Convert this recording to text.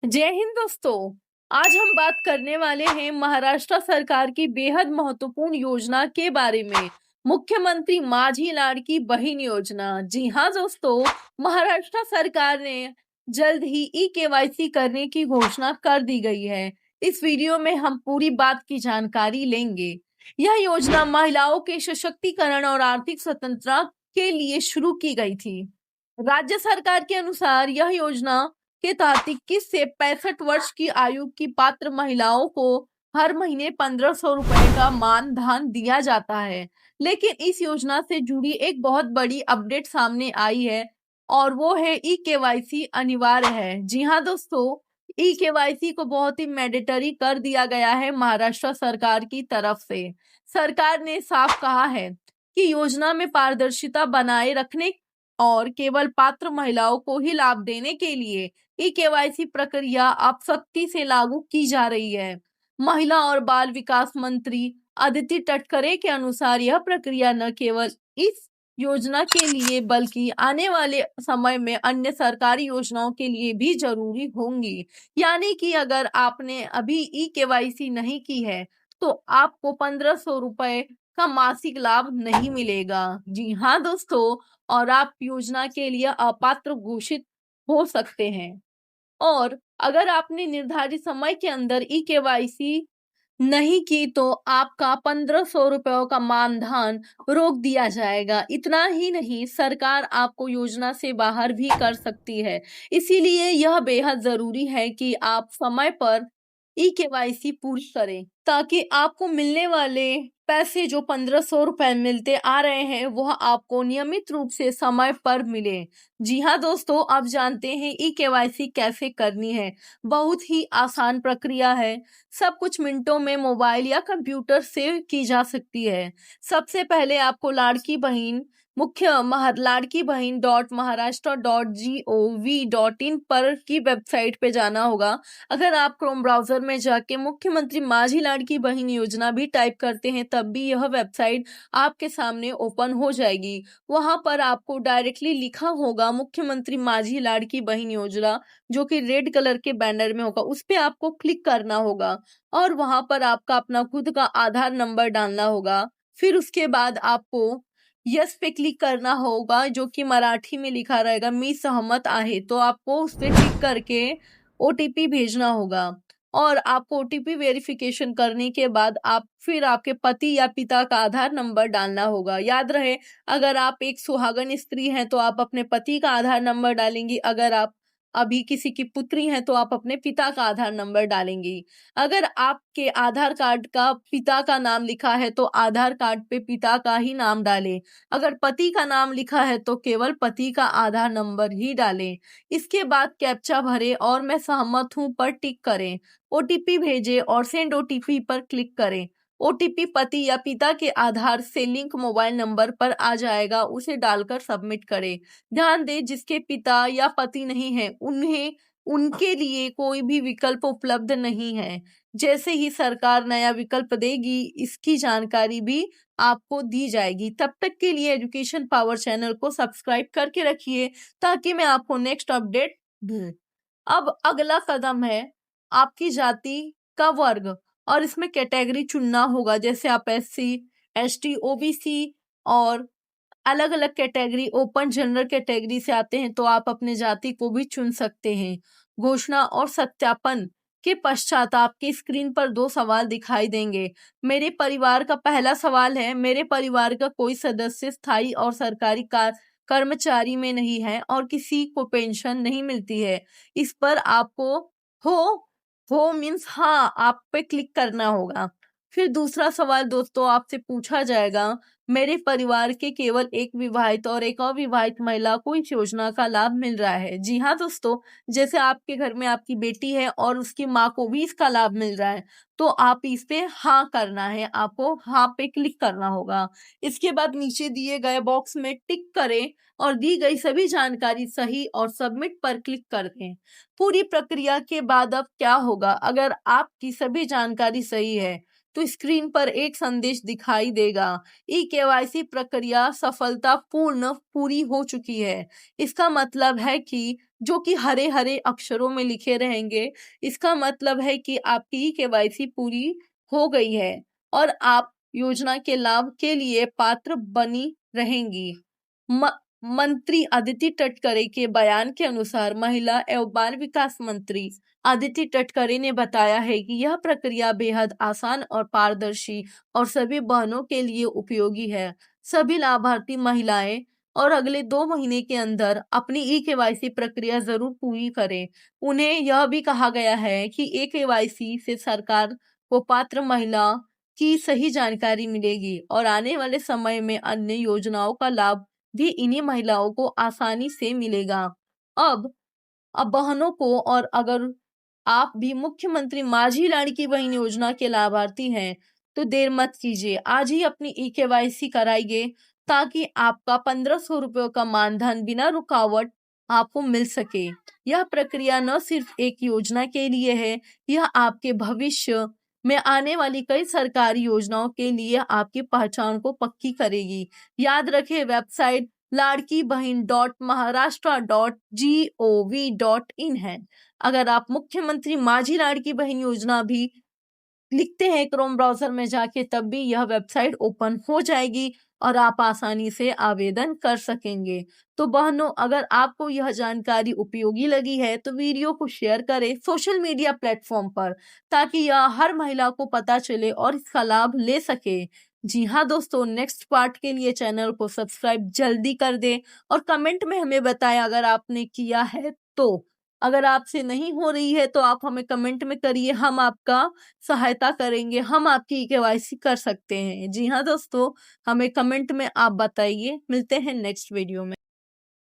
जय हिंद दोस्तों। आज हम बात करने वाले हैं महाराष्ट्र सरकार की बेहद महत्वपूर्ण योजना के बारे में। मुख्यमंत्री माझी लाडकी बहन योजना। जी हाँ दोस्तों, महाराष्ट्र सरकार ने जल्द ही ई-केवाईसी करने की घोषणा कर दी गई है। इस वीडियो में हम पूरी बात की जानकारी लेंगे। यह योजना महिलाओं के सशक्तिकरण और आर्थिक स्वतंत्रता के लिए शुरू की गई थी। राज्य सरकार के अनुसार यह योजना के तहत 21 से 65 वर्ष की आयु की पात्र महिलाओं को हर महीने 1500 रुपए का मानधन दिया जाता है। लेकिन इस योजना से जुड़ी एक बहुत बड़ी अपडेट सामने आई है और वो है ई-केवाईसी अनिवार्य है। जी हाँ दोस्तों, ई-केवाईसी को बहुत ही मैंडेटरी कर दिया गया है महाराष्ट्र सरकार की तरफ से। सरकार ने साफ कहा है कि योजना में पारदर्शिता बनाए रखने और केवल पात्र महिलाओं को ही लाभ देने के लिए ई-केवाईसी प्रक्रिया अब सख्ती से लागू की जा रही है। महिला और बाल विकास मंत्री अदिति तटकरे के अनुसार यह प्रक्रिया न केवल इस योजना के लिए बल्कि आने वाले समय में अन्य सरकारी योजनाओं के लिए भी जरूरी होंगी। यानी कि अगर आपने अभी ई-केवाईसी नहीं की है तो आपको 1500 रुपए का मासिक लाभ नहीं मिलेगा। जी हाँ दोस्तों, और आप योजना के लिए अपात्र घोषित हो सकते हैं। और अगर आपने निर्धारित समय के अंदर ई-केवाईसी नहीं की तो आपका 1500 रुपयों का मानधन रोक दिया जाएगा। इतना ही नहीं, सरकार आपको योजना से बाहर भी कर सकती है। इसीलिए यह बेहद जरूरी है कि आप समय पर ई-केवाईसी पूरी करें ताकि आपको मिलने वाले पैसे जो 1500 रुपए मिलते आ रहे हैं वह आपको नियमित रूप से समय पर मिले। जी हाँ दोस्तों, अब जानते हैं ई-केवाईसी कैसे करनी है। बहुत ही आसान प्रक्रिया है। सब कुछ मिनटों में मोबाइल या कंप्यूटर से की जा सकती है। सबसे पहले आपको लाड़की बहन .महाराष्ट्र.gov.in पर की वेबसाइट पे जाना होगा। अगर आप क्रोम ब्राउजर में जाके मुख्यमंत्री माझी लाडकी बहन योजना भी टाइप करते हैं तब भी यह वेबसाइट आपके सामने ओपन हो जाएगी। वहां पर आपको डायरेक्टली लिखा होगा मुख्यमंत्री माझी लाडकी बहन योजना, जो कि रेड कलर के बैनर में होगा। उस पे आपको क्लिक करना होगा और वहां पर आपका अपना खुद का आधार नंबर डालना होगा। फिर उसके बाद आपको यस पे क्लिक करना होगा, जो कि मराठी में लिखा रहेगा मी सहमत आहे। तो आपको उस पे क्लिक करके ओटीपी भेजना होगा और आपको ओटीपी वेरिफिकेशन करने के बाद फिर आपके पति या पिता का आधार नंबर डालना होगा। याद रहे, अगर आप एक सुहागन स्त्री हैं तो आप अपने पति का आधार नंबर डालेंगी। अगर आप अभी किसी की पुत्री हैं तो आप अपने पिता का आधार नंबर डालेंगी। अगर आपके आधार कार्ड का पिता का नाम लिखा है तो आधार कार्ड पे पिता का ही नाम डालें। अगर पति का नाम लिखा है तो केवल पति का आधार नंबर ही डालें। इसके बाद कैप्चा भरें और मैं सहमत हूं पर टिक करें। ओटीपी भेजें और सेंड ओटीपी पर क्लिक करें। ओटीपी पति या पिता के आधार से लिंक मोबाइल नंबर पर आ जाएगा, उसे डालकर सबमिट करें। ध्यान दें, जिसके पिता या पति नहीं है उनके लिए कोई भी विकल्प उपलब्ध नहीं है। जैसे ही सरकार नया विकल्प देगी इसकी जानकारी भी आपको दी जाएगी। तब तक के लिए एजुकेशन पावर चैनल को सब्सक्राइब करके रखिए ताकि मैं आपको नेक्स्ट अपडेट दूं। अब अगला कदम है आपकी जाति का वर्ग और इसमें कैटेगरी चुनना होगा। जैसे आप एससी, एसटी, ओबीसी और अलग अलग कैटेगरी ओपन जनरल कैटेगरी से आते हैं तो आप अपने जाति को भी चुन सकते हैं। घोषणा और सत्यापन के पश्चात आपकी स्क्रीन पर 2 सवाल दिखाई देंगे। मेरे परिवार का पहला सवाल है, मेरे परिवार का कोई सदस्य स्थायी और सरकारी कर्मचारी में नहीं है और किसी को पेंशन नहीं मिलती है। इस पर आपको हो मीन्स हाँ आप पे क्लिक करना होगा। फिर दूसरा सवाल दोस्तों आपसे पूछा जाएगा, मेरे परिवार के केवल एक विवाहित और एक अविवाहित महिला को इस योजना का लाभ मिल रहा है। जी हाँ दोस्तों, जैसे आपके घर में आपकी बेटी है और उसकी माँ को भी इसका लाभ मिल रहा है तो आप इस पे हाँ करना है, आपको हाँ पे क्लिक करना होगा। इसके बाद नीचे दिए गए बॉक्स में टिक करें और दी गई सभी जानकारी सही और सबमिट पर क्लिक कर दें। पूरी प्रक्रिया के बाद अब क्या होगा, अगर आपकी सभी जानकारी सही है तो स्क्रीन पर एक संदेश दिखाई देगा, ई केवाईसी प्रक्रिया सफलतापूर्ण पूरी हो चुकी है। इसका मतलब है कि जो कि हरे हरे अक्षरों में लिखे रहेंगे, इसका मतलब है कि आपकी ई केवाईसी पूरी हो गई है और आप योजना के लाभ के लिए पात्र बनी रहेंगी। मंत्री अदिति तटकरे के बयान के अनुसार महिला एवं बाल विकास मंत्री अदिति तटकरे ने बताया है कि यह प्रक्रिया बेहद आसान और पारदर्शी और सभी बहनों के लिए उपयोगी है। सभी लाभार्थी महिलाएं और अगले 2 महीने के अंदर अपनी ई केवाईसी प्रक्रिया जरूर पूरी करें। उन्हें यह भी कहा गया है कि ई केवाईसी से सरकार को पात्र महिला की सही जानकारी मिलेगी और आने वाले समय में अन्य योजनाओं का लाभ भी इन्हीं महिलाओं को आसानी से मिलेगा। अब बहनों को, और अगर आप भी मुख्यमंत्री माझी लाड़की बहन योजना के लाभार्थी हैं तो देर मत कीजिए, आज ही अपनी ई केवाईसी कराइए ताकि आपका 1500 रुपये का मानधन बिना रुकावट आपको मिल सके। यह प्रक्रिया न सिर्फ एक योजना के लिए है, यह आपके भविष्य में आने वाली कई सरकारी योजनाओं के लिए आपकी पहचान को पक्की करेगी। याद रखें, वेबसाइट ladkibahn.maharashtra.gov.in है। अगर आप मुख्यमंत्री माझी लाड़की बहन योजना भी लिखते हैं क्रोम ब्राउजर में जाके, तब भी यह वेबसाइट ओपन हो जाएगी और आप आसानी से आवेदन कर सकेंगे। तो बहनों, अगर आपको यह जानकारी उपयोगी लगी है तो वीडियो को शेयर करें सोशल मीडिया प्लेटफॉर्म पर, ताकि यह हर महिला को पता चले और इसका लाभ ले सके। जी हाँ दोस्तों, नेक्स्ट पार्ट के लिए चैनल को सब्सक्राइब जल्दी कर दें और कमेंट में हमें बताएं अगर आपने किया है तो। अगर आपसे नहीं हो रही है तो आप हमें कमेंट में करिए, हम आपका सहायता करेंगे, हम आपकी केवाईसी कर सकते हैं। जी हाँ दोस्तों, हमें कमेंट में आप बताइए। मिलते हैं नेक्स्ट वीडियो में।